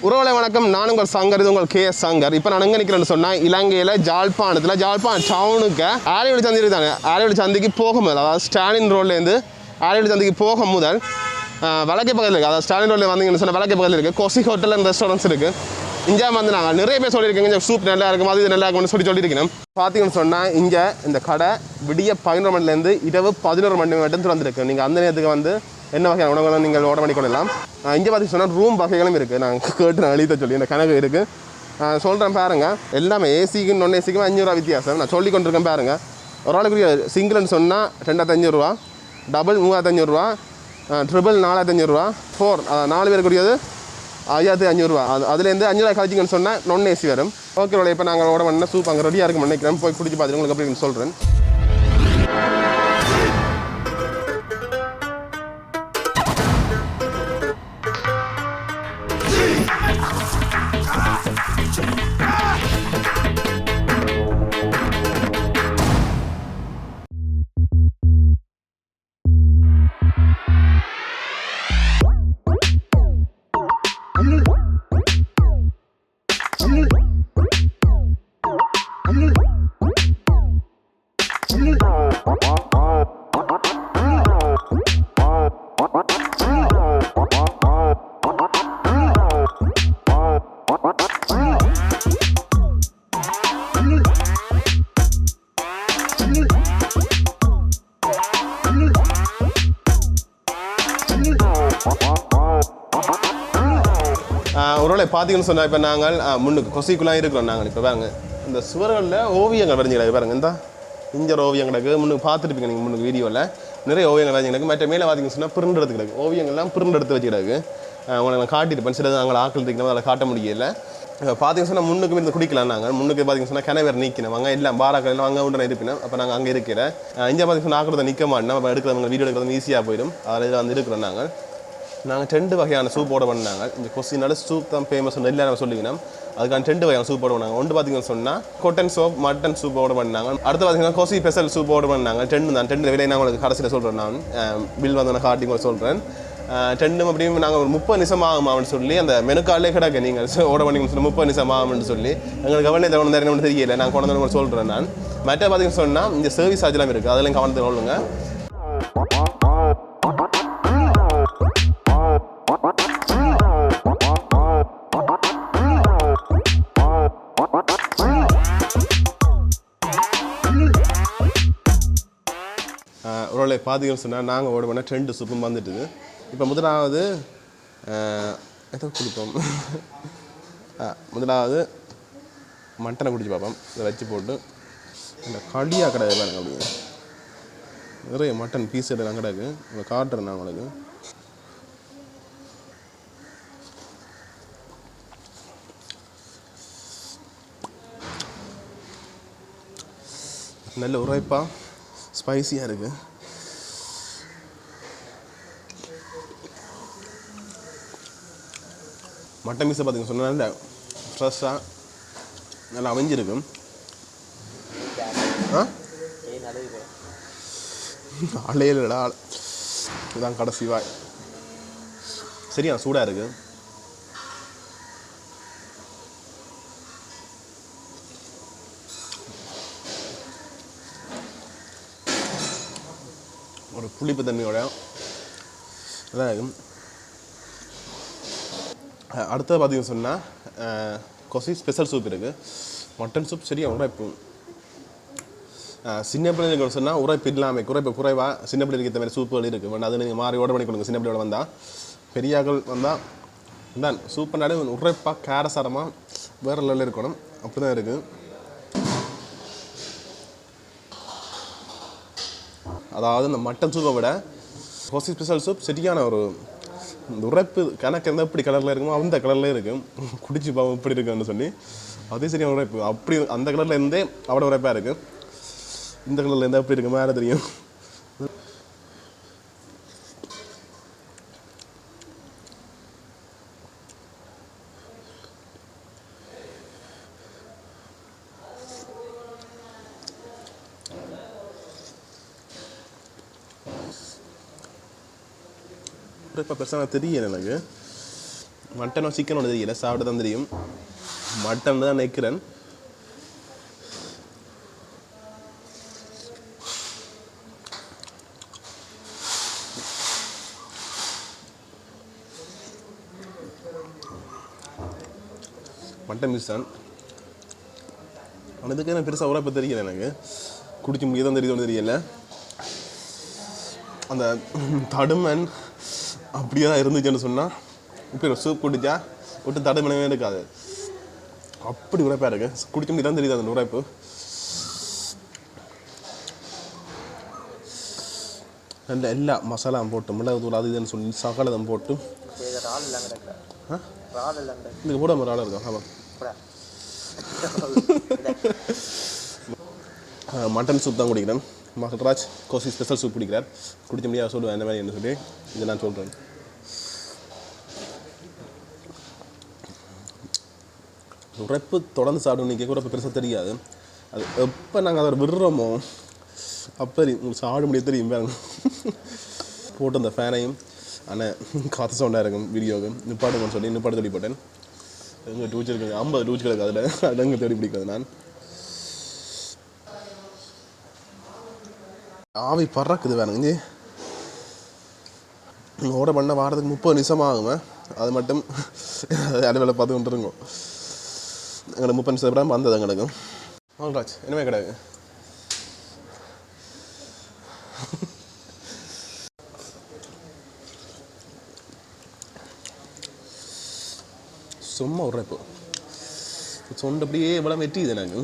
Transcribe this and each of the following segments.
உறவுகளை வணக்கம். நான் உங்கள் சங்கர், இது உங்கள் Shankar. இப்போ நான் எங்கே நிற்கிறேன்னு சொன்னால் இலங்கையில் ஜாழ்ப்பாணத்தில் ஜாழ்ப்பாணம் டவுனுக்கு ஆலைவெளி சந்தி இருக்குதாங்க. ஆலைவெளி சந்திக்கு போகும் முதல், அதாவது ஸ்டாலின் ரோட்லேருந்து ஆலைவெளி சந்திக்கு போகும் முதல் வழக்கை பக்கத்தில் இருக்குது. அதாவது ஸ்டாலின் ரோட்டில் வந்தீங்கன்னு சொன்னால் வழக்கை பக்கத்தில் இருக்குது Cosy ஹோட்டல் அண்ட் ரெஸ்டாரண்ட்ஸ் இருக்குது. இங்கே வந்து நாங்கள் நிறைய பேர் சொல்லியிருக்கேங்க, இங்கே சூப் நல்லா இருக்கும், அது இது நல்லா இருக்கும்னு சொல்லியிருக்கணும். பார்த்தீங்கன்னு சொன்னால் இங்கே இந்த கடை விடிய 11 மணிலேருந்து இரவு 11 மணி மட்டும் திறந்துருக்கு. நீங்கள் அந்த நேரத்துக்கு வந்து என்ன வகையான உணவுகளும் நீங்கள் ஆர்டர் பண்ணிக்கொள்ளலாம். இங்கே பார்த்தீங்கன்னா சொன்னால் ரூம் வகைகளும் இருக்குது. நாங்கள் கேட்டு நான் எழுத சொல்லி இந்த கணக்கு இருக்குது சொல்கிறேன் பாருங்கள். எல்லாமே ஏசிக்கு நான் ஏசிக்கும் 500 ரூபா வித்தியாசம். நான் சொல்லி கொண்டிருக்கேன் பாருங்கள். ஒரு ஆளுக்குரிய சிங்கிள்னு சொன்னால் 2500 ரூபா, டபுள் 3500 ரூபா, ட்ரிபிள் 4500 ரூபா, 4 4 பேருக்குரியது 5500 ரூபா. அதுலேருந்து 5 ரூபா கழிச்சிங்கன்னு சொன்னால் நான் ஏசி வரும். ஓகே, இப்போ நாங்கள் ஆர்டர் பண்ணால் சூப் அங்கே ரெடியாக இருக்கும் நினைக்கிறேன். போய் குடிச்சு பார்த்துட்டு உங்களுக்கு அப்படின்னு சொல்கிறேன். ஒருவேளை பார்த்தீங்கன்னு சொன்னால் இப்போ நாங்கள் முன்னுக்கு கொசிக்குலாம் இருக்கிறோம். நாங்கள் இப்போ பாருங்க இந்த சுவர்களில் ஓவியங்கள் வரைஞ்சிக்கிடாது பாருங்க. இந்த இஞ்சர் ஓவியம் கிடக்கு முன்னுக்கு பார்த்துருப்பீங்க நீங்கள் முன்னுக்கு வீடியோவில் நிறைய ஓவியங்கள் வரைஞ்சி கிடக்கு. மற்ற மேலே பார்த்தீங்கன்னு சொன்னால் பிரிண்ட் எடுத்து கிடக்கு, ஓவியங்கள்லாம் பிரிண்ட் எடுத்து வச்சுக்கிடாது. உங்களுக்கு நான் காட்டியிருப்பேன், சில நாங்கள் ஆக்கள் இருக்கணும், அதில் காட்ட முடியல. பார்த்தீங்கன்னு சொன்னால் முன்னுக்கு இந்த குடிக்கலாம். நாங்கள் முன்னுக்கு பார்த்தீங்கன்னு சொன்னால் கிணவர் நீக்கணும், அங்கே எல்லாம் பாராக்கள் எல்லாம் அங்கே உடனே இருப்பினோம். அப்போ நாங்கள் அங்கே இருக்கிறேன். இங்கே பார்த்தீங்கன்னா ஆக்கிறத நிற்க மாட்டோம், அப்போ எடுக்கிறவங்க வீடியோ எடுக்கிறது ஈஸியாக போயிடும். அதில் வந்து இருக்கிறோம். நாங்கள் 2 வகையான சூப் ஆர்டர் பண்ணாங்க. இந்த கொசினால சூப் தான் ஃபேமஸ் எல்லாரும் சொல்லிக்கணும். அதுக்கான 2 வகையான சூப் ஆர்டர் பண்ணாங்க. ஒன்று பார்த்தீங்கன்னு சொன்னால் கொட்டன் சோப் மட்டன் சூப் ஆர்டர் பண்ணாங்க. அடுத்து பார்த்தீங்கன்னா Cosy ஸ்பெஷல் சூப் ஆர்டர் பண்ணாங்க. 2 தான். 2 விலை நான் உங்களுக்கு கடைசியில் சொல்கிறேன். நான் பில் வந்து நான் காட்டி கூட சொல்கிறேன். 2 அப்படியும் நாங்கள் ஒரு 30 நிமிஷம் ஆகுமான்னு சொல்லி அந்த மெனு கார்டிலே கிடக்கு. நீங்கள் ஆர்டர் பண்ணிங்கன்னு சொல்லி 30 நிமிஷம் ஆகும்னு சொல்லி எங்களுக்கு கவனம் தவணை தெரியல. நான் கொண்டு வந்து சொல்கிறேன். நான் மற்ற பார்த்தீங்கன்னு சொன்னால் இந்த சர்வீஸ் சார்ஜெலாம் இருக்குது, அதெல்லாம் கவனத்தை கொள்ளுங்க. ஒரு பார்த்தீங்கன்னு சொன்னால் நாங்கள் ஆர்டர் பண்ண 2 சூப்பும் வந்துட்டுது. இப்போ முதலாவது எதை குடிப்போம், முதலாவது மட்டனை குடிச்சு பார்ப்போம். இதை வச்சு போட்டு அந்த களியாக கிடையாது பாருங்க. அப்படியே நிறைய மட்டன் பீஸ் எடுக்கலாம் கிடக்கு. உங்களை காட்டுறேன் நான் உங்களுக்கு. நல்ல உரைப்பாக ஸ்பைஸியாக இருக்குது. மட்டன் பீஸை பார்த்தீங்கன்னு சொன்னால் நல்ல ஃப்ரெஷ்ஷாக நல்லா அமைஞ்சிருக்கும். அலையிலடா இதுதான் கடைசி வாய். சரியா சூடாக இருக்குது. ஒரு புளிப்பு தண்ணியோட நல்லா இருக்கும். அடுத்தது பார்த்தீங்கன்னு சொன்னால் Cosy ஸ்பெஷல் சூப் இருக்குது. மட்டன் சூப் சரியாக உரைப்பு. சின்ன பிள்ளைங்களுக்கு சொன்னால் உரைப்பு இல்லாமல் குறைவாக சின்ன பிள்ளைகளுக்கு இந்த மாதிரி சூப்புகள் இருக்குது. அது நீங்கள் மாறி ஆர்டர் பண்ணி கொடுங்க. சின்ன பிள்ளையோட வந்தால் பெரியாக்கள் வந்தால் தான் சூப் பண்ணாலே உரைப்பாக காரசாரமாக வேறு லெவலில் இருக்கணும். அப்படி தான் இருக்குது. அதாவது இந்த மட்டன் சூப்பை விட Cosy ஸ்பெஷல் சூப் சரியான ஒரு இந்த உரைப்பு கணக்கு இருந்தால் எப்படி கலரில் இருக்குமோ அந்த கலரில் இருக்கும். குடிச்சு பாவம் எப்படி இருக்குன்னு சொல்லி அதே சரியான உரைப்பு. அப்படி அந்த கலரில் இருந்தே அவ்வளோ உரைப்பாக இருக்குது. இந்த கலரில் இருந்தால் எப்படி இருக்குமா யாரும் தெரியும். இப்போ பெருசாக தெரியல எனக்கு. மட்டனோ சிக்கனோட தெரியல, சாப்பிட தான் தெரியும். மட்டன் தான் நினைக்கிறேன். மட்டன் மிஸ் தான். அதுக்கு எனக்கு பெருசாக உரைப்ப தெரியல, எனக்கு குடிச்சு முடிய தான் தெரியுது தெரியல. அந்த தடுமன் அப்படியே தான் இருந்துச்சுன்னு சொன்னால் இப்போ சூப் குடிச்சா விட்டு தடுமனவே இருக்காது, அப்படி உரைப்பாக இருக்கு. குடிச்ச முடிய தான் தெரியுது அந்த உரைப்பு. நல்ல எல்லா மசாலாவும் போட்டு மிளகு தூள் அது இதுன்னு சொல்லி சகலதம் போட்டு இதுக்கு போட ஒரு ஆள் இருக்கும். ஆமாம், மட்டன் சூப் தான் குடிக்கிறேன். மகராஜ் கோசி ஸ்பெஷல் சூப் குடிக்கிறார். குடிச்ச முடியாது சொல்லுவேன் என்ன மாதிரி என்ன சொல்லி இதை நான் சொல்கிறேன். உரைப்பு தொடர்ந்து சாப்பிடும் நீங்கள் கூட பெருசாக தெரியாது. அது எப்போ நாங்கள் அதை விடுறோமோ அப்போ உங்களுக்கு சாப்பிட முடியாது தெரியும். பாருங்க போட்டு அந்த ஃபேனையும் ஆனால் காற்று சவுண்டாக இருக்கும் வீடியோவுக்கு நிப்பாடுங்கன்னு சொல்லி நிப்பாடு தேடி போட்டேன். எங்கள் டூச்சர் இருக்குங்க 50 டூச்சர் இருக்குது, அதில் அது எங்கே தேடி பிடிக்காது. நான் ஆவி பறக்குது வேணுங்க. நீங்கள் ஓட பண்ண வாரத்துக்கு 30 நிமிஷம் ஆகுங்க. அது மட்டும் அலுவலை பார்த்து கொண்டு இருங்கோ. எங்களுக்கு 30 நிமிஷம் அப்புறம் வந்தது எங்களுக்கு. ராஜ் என்னமே கிடையாது. சும்மா உரைப்பு சொண்டு அப்படியே இவ்வளோ வெட்டிது எனக்கு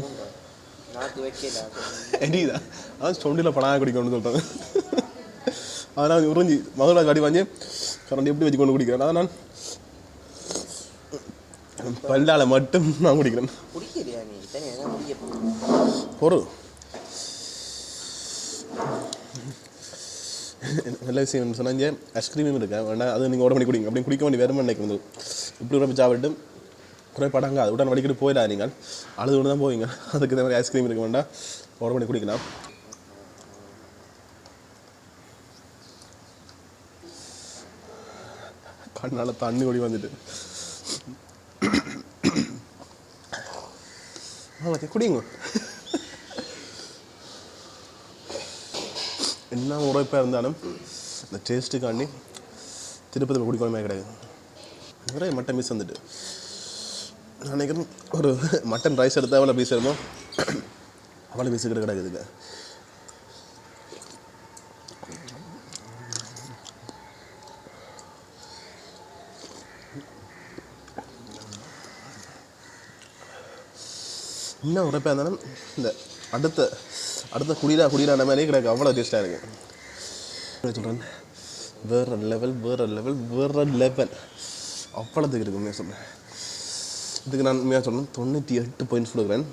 எடிதா. அதான் சொண்டில் பணம் குடிக்கணும்னு சொல்கிறாங்க. அதனால் உறிஞ்சி மதுரை காடி வாங்கி கரண்ட் எப்படி வச்சு கொண்டு குடிக்கிறேன். அதான் நான் பல்லால் மட்டும் நான் குடிக்கிறேன். ஒரு நல்ல விஷயம் சொன்னாங்க. ஐஸ்கிரீமும் இருக்கேன் வேண்டாம், அது நீங்கள் ஓட பண்ணி குடிங்க அப்படின்னு குடிக்க வேண்டிய வேறு நினைக்க வந்து இப்படி உடம்பு சாப்பிட்டு குறைப்படாங்க. அது உடனே வடிக்கிட்டு போயிடா, நீங்கள் அழுது கொண்டு தான் போவீங்க. அதுக்கு இந்த மாதிரி ஐஸ்கிரீம் இருக்க வேண்டாம், ஓட பண்ணி குடிக்கலாம். கண்ணால் தண்ணி ஓடி வந்துட்டு குடிங்க. என்ன உரைப்பாக இருந்தாலும் இந்த டேஸ்ட்டுக்காண்டி திருப்பதியில் குடிக்கணுமே கிடையாது. நிறைய மட்டன் பீஸ் வந்துட்டு நான் நினைக்கிறேன் ஒரு மட்டன் ரைஸ் எடுத்தால் எவ்வளோ பீஸ் இருந்தோம் அவ்வளோ பீஸு கிட்ட கிடைக்குதுங்க. இன்னும் உரைப்பாக இருந்தாலும் இந்த அடுத்த குடியிலான மாதிரியே கிடையாது, அவ்வளோ டேஸ்ட்டாக இருக்குது. சொல்கிறேன் வேறு லெவல் அவ்வளோத்துக்கு இருக்கு. உண்மையாக சொல்கிறேன், இதுக்கு நான் உண்மையாக சொல்லணும் 98 பாயிண்ட்ஸ் கொடுக்குறேன்.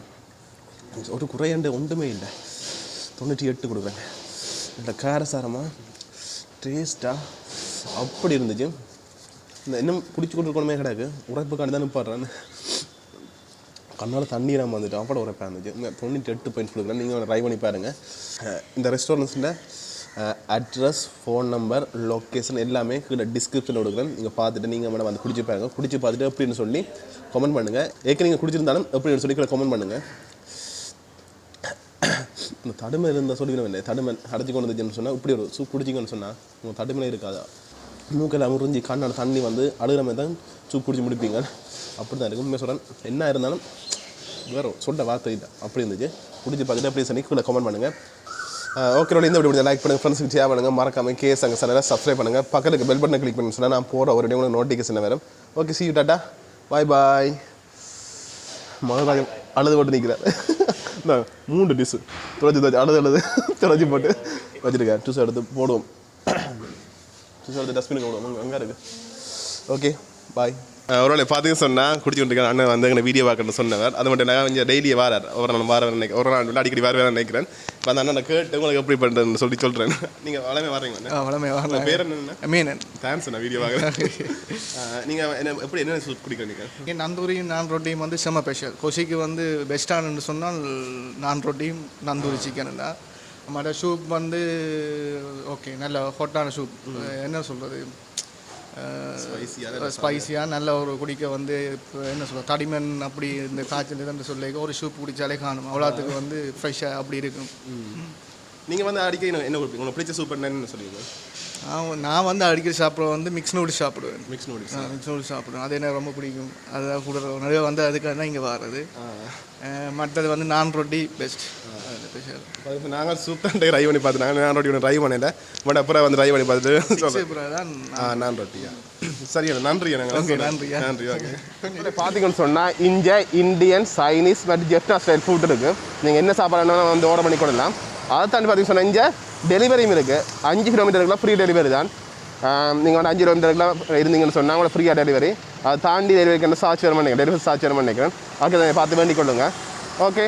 ஒரு குறையாண்டு ஒன்றுமே இல்லை, 98 கொடுக்குறேன். இல்லை காரசாரமாக டேஸ்ட்டாக அப்படி இருந்துச்சு. இந்த இன்னும் பிடிச்சி கொண்டு இருக்கணுமே கிடையாது, உரைப்புக்காண்டி தான் நிப்பாடுறேன். கண்ணால் தண்ணீராக வந்துட்டு அவ்வளோ உரைப்பாக இருந்துச்சு. 98 பாயிண்ட்ஸ் கொடுக்குறேன். நீங்கள் ட்ரை பண்ணி பாருங்கள். இந்த ரெஸ்டாரண்ட்ஸில் அட்ரஸ், ஃபோன் நம்பர், லொக்கேஷன் எல்லாமே கீழே டிஸ்கிரிப்ஷனில் கொடுக்குறேன். நீங்கள் பார்த்துட்டு நீங்கள் மேடம் வந்து குடிச்சு பாருங்க. குடிச்சு பார்த்துட்டு எப்படின்னு சொல்லி கமெண்ட் பண்ணுங்கள். ஏற்கனவே நீங்கள் குடிச்சிருந்தாலும் எப்படின்னு சொல்லி கீழே கமெண்ட் பண்ணுங்கள். இந்த தடுமை இருந்தால் சொல்லிக்கணும் இல்லை, தடுமை அடைச்சி கொண்டு வந்துச்சுன்னு சொன்னால் இப்படி ஒரு சூப் குடிச்சிங்கன்னு சொன்னால் உங்கள் தடுமையிலே இருக்காதா, மூக்கில் முறிஞ்சி கண்ணால் தண்ணி வந்து அழுகிற மாதிரி தான் சூப் குடிச்சு முடிப்பீங்க. அப்படி தான் இருக்கும். உண்மையாக சொல்கிறேன், என்ன இருந்தாலும் வேறு சொல்ல வார்த்தை இல்லை, அப்படி இருந்துச்சு. குடிச்சு பார்த்துட்டு அப்படி சொல்லி கீழே கமெண்ட் பண்ணுங்கள். ஓகே, இந்த வீடியோ லைக் பண்ணுங்கள், ஃப்ரெண்ட்ஸுக்கு ஷேர் பண்ணுங்கள், மறக்காமல் கேஎஸ் சேனலை சப்ஸ்கிரைப் பண்ணுங்கள், பக்கத்துக்கு பெல் பட்டனை கிளிக் பண்ணி சொன்னால் நான் போகிற ஒரு உங்களுக்கு நோட்டிஃபிகேஷன் வரும். ஓகே, see you, டாட்டா, பாய். மகராஜன் அழுது போட்டு நிற்கிறார். இந்த 3 டிஷ்ஷு துடைச்சி அழுது துடைச்சி போட்டு வச்சுருக்கேன். டிஷ்ஷு எடுத்து போடுவோம், டிஷ்ஷு எடுத்து டஸ்ட்பினுக்கு போடுவோம், அங்கே இருக்குது. ஓகே, பாய். ஒரு பார்த்தீங்கன்னு சொன்னால் குடிச்சுட்டு அண்ணன் வந்து எங்களை வீடியோ பார்க்கணும்னு சொன்னவர். அது மட்டும் நான் கொஞ்சம் டெய்லியே வாரார், ஒரு நாள் அடிக்கடி வேறு நினைக்கிறேன். இப்போ அந்த அண்ணன் கேட்டு உங்களுக்கு எப்படி பண்ணுறேன்னு சொல்கிறேன். நீங்கள் வளமே வரீங்க? வளமே வர. பேர் என்ன? மீனன். தேங்க்ஸ், நான் வீடியோ பார்க்குறேன். நீங்கள் என்ன எப்படி என்ன சூப் குடிக்கிறீங்க? என் நந்தூரியும் நான் ரொட்டியும் வந்து செம்ம ஸ்பெஷல். கொசிக்கு வந்து பெஸ்ட்டானு சொன்னால் நான் ரொட்டியும் நந்தூரி சிக்கன் தான். நம்மளோட சூப் வந்து ஓகே, நல்ல ஹாட்டான சூப். என்ன சொல்கிறது, ஸ்பைஸியாக நல்ல ஒரு குடிக்க வந்து இப்போ என்ன சொல்ல தடிமன் அப்படி இந்த காய்ச்சல் என்று சொல்லி ஒரு சூப் குடித்தாலே காணும் அவ்வளோத்துக்கு வந்து ஃப்ரெஷ்ஷாக அப்படி இருக்கும். நீங்கள் வந்து அடிக்கடி என்ன கொடுப்பீங்க உங்களுக்கு பிடிச்ச சூப் என்னன்னு சொல்லுவீங்க? நான் வந்து அடிக்கடி சாப்பிடுவேன் வந்து மிக்ஸ் நூடுல்ஸ் சாப்பிடுவேன். மிக்ஸ் நூடுல்ஸ் சாப்பிடுவேன், அது எனக்கு ரொம்ப பிடிக்கும். அதுதான் கூட நிறைய வந்து அதுக்காக தான் இங்கே வர்றது. மற்றது வந்து நான் ரொட்டி பெஸ்ட். இப்போ நாங்கள் சூப் தான் ட்ரை பண்ணி பார்த்துனாங்க. நான் ரொட்டி ஒன்று ட்ரை பண்ணல, பட் அப்புறம் வந்து ட்ரை பண்ணி பார்த்துட்டு நான் ரொட்டியா சரியா நன்றி. நன்றி நன்றி. ஓகே, பார்த்தீங்கன்னு சொன்னால் இங்கே இந்தியன் சைனீஸ் மற்றும் ஜெஃப்னா ஸ்டைல் ஃபுட் இருக்குது. நீங்கள் என்ன சாப்பாடு வந்து ஆர்டர் பண்ணி கொடுக்கலாம். அதை தாண்டி பார்த்தீங்கன்னு சொன்னால் இங்கே டெலிவரியும் இருக்குது. 5 கிலோமீட்டருக்குலாம் ஃப்ரீ டெலிவரி தான். நீங்கள் வந்து 5 கிலோமீட்டருக்குலாம் இருந்தீங்கன்னு சொன்னால் உங்களை ஃப்ரீயாக டெலிவரி. அதை தாண்டி டெலிவரிக்கு என்ன சார்ஜ் வர மாட்டேங்க, டெலிவரி சார்ஜ் வர மாட்டேங்கிறேன். ஓகே, பார்த்து வேண்டிக் கொள்ளுங்கள். ஓகே.